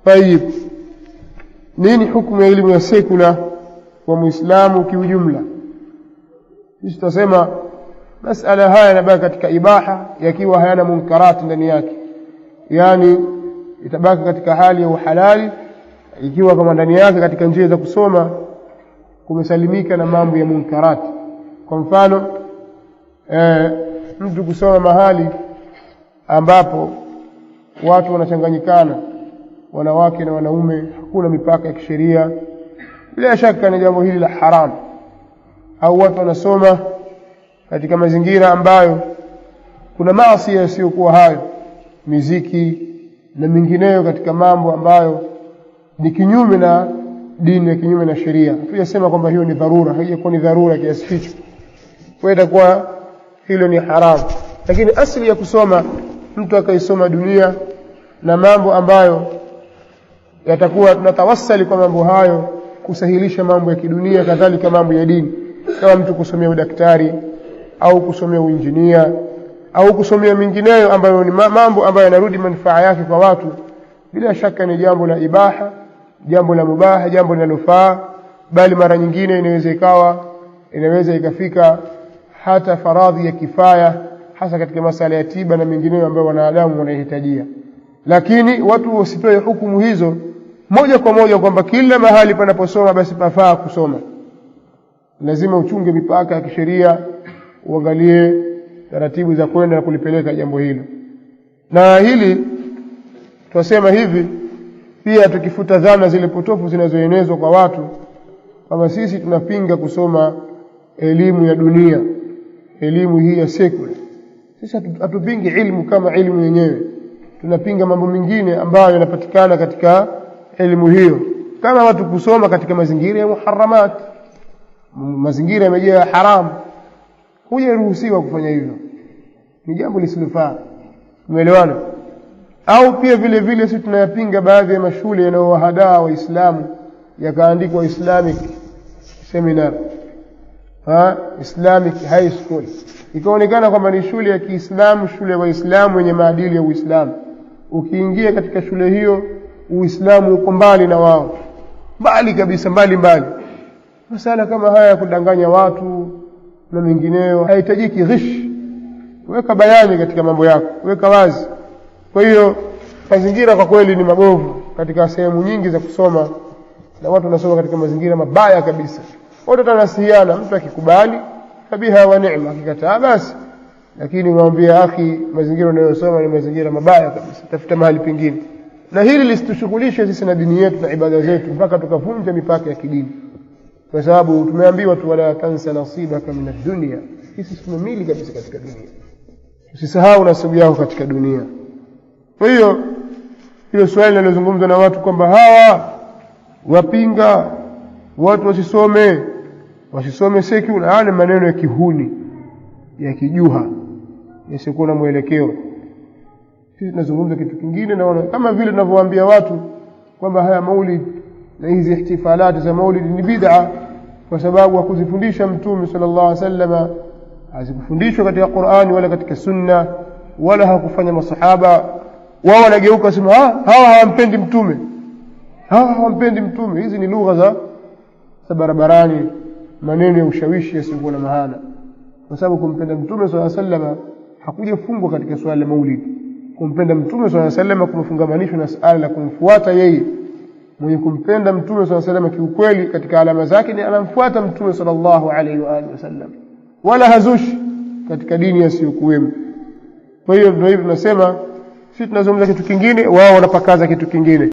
طيب, nini hukumu ya elimu ya sekula kwa Muislamu kiujumla? Sisi tutasema masala haya yanabaki katika ibaha yakiwa hayana munkarati ndani yake, yani itabaki katika hali ya uhalali ikiwa kama ndani yake katika njia za kusoma kumesalimika na mambo ya munkarati. Kwa mfano mtu kusoma mahali ambapo watu wanachanganyikana, wanawake na wanaume, hakuna mipaka ya kisheria, bila shaka ni jambo hili la haram. Au watu wanasoma katika mazingira ambayo kuna maasi yasiyokuwa hayo, muziki na mengineyo katika mambo ambayo ni kinyume na dini na kinyume na sheria. Tunasema kwamba hiyo ni dharura, haijakuwa ni dharura kiasi hicho, kwa itakuwa hilo ni haramu. Lakini asili ya kusoma, mtu akaisoma dunia na mambo ambayo yatakuwa tunatawassali kwa mambo hayo kusahilisha mambo ya kidunia, kadhalika mambo ya dini, kama mtu kusomea udaktari au kusomea uinjinia au kusomea mengineyo ambayo ni mambo ambayo yanarudi manufaa yake kwa watu, bila shaka ni jambo la ibaha, jambo la mubaha, jambo linalofaa, bali mara nyingine inaweza ikafika hata faradhi ya kifaya, hasa katika masala ya tiba na mengineyo ambayo wanadamu wanahitajia. Lakini watu wasitoe hukumu hizo moja kwa moja kwamba kila mahali panaposoma basi pafaa kusoma. Lazima uchunge mipaka ya kisheria, uangalie taratibu za kwenda na kulipeleka jambo hilo. Na hili tunasema hivi pia tukifuta dhana zile potofu zinazoenezwa kwa watu kama sisi tunapinga kusoma elimu ya dunia, elimu hii ya sekula. Sisi hatupingi ilmu kama ilmu yenyewe, tunapinga mambo mengine ambayo yanapatikana katika elimu hiyo, kama watu kusoma katika mazingira ya muharramat, mazingira yamejaa haramu, hujaruhusiwa kufanya hivyo, ni jambo lisilofaa. Umeelewana? Au pia vile vile sisi tunayapinga baadhi ya mashule yanayowahadaa Waislamu yakaandikwa Islamic seminar, Islamic high school, ikaonekana kwamba ni shule ya Kiislamu, shule ya Waislamu yenye maadili ya Uislamu. Ukiingia katika shule hiyo, Uislamu uko mbali na wao, mbali kabisa, mbali. Masala kama haya kudanganya watu na mengineyo haitajiki ghish. Weka bayani katika mambo yako, weka wazi. Kwa hiyo mazingira kwa kweli ni mabovu katika sehemu nyingi za kusoma, na watu wanasoma katika mazingira mabaya kabisa. Watu wanasihiana, mtu akikubali fabiha wa ni'ma, akikataa basi. Lakini mwambie akhi, mazingira unayosoma ni mazingira mabaya kabisa, tafuta mahali pengine. Na hili lisitushughulishe sisi na dini yetu na ibada zetu mpaka tukavunja mipaka ya kidini, kwa sababu tumeambiwa tu wala tansa nasibaka min ad-dunya. Sisi tumemili kabisa katika dunia, usisahau nasibu yako katika dunia. Kwa hiyo hilo swali linalozungumzwa na watu kwamba hawa wapinga watu wasisome sekula, ni maneno ya kihuni, ya kijuha, yasiyokuwa na mwelekeo. Sisi tunazungumza kitu kingine, na kama vile tunavyowaambia watu kwamba haya maulid na hizi ihtifalati za maulid ni bid'a, kwa sababu hakuzifundisha Mtume sallallahu alaihi wasallam, hazikufundishwa katika Qur'ani wala katika Sunna, wala hakufanya masahaba. Wao wanageuka sema hawa hawampendi Mtume, hawampendi Mtume. Hizi ni lugha za barabarani, maneno ya ushawishi yasiyokuwa na maana, kwa sababu kumpenda Mtume sallallahu alaihi wasallam hakujafungwa katika swala la maulid. Kumpenda Mtume sallallahu alaihi wasallam kumefungamanishwa na suala la kumfuata yeye. Mwenye kumpenda Mtume sallallahu alaihi wasallam kiukweli, katika alama zake ni anamfuata Mtume sallallahu alaihi wasallam, wala hazushi katika dini yasiyokuwemo. Kwa hiyo ndio hivyo tunasema sisi tunazungumza kitu kingine, wao wanapakaza kitu kingine.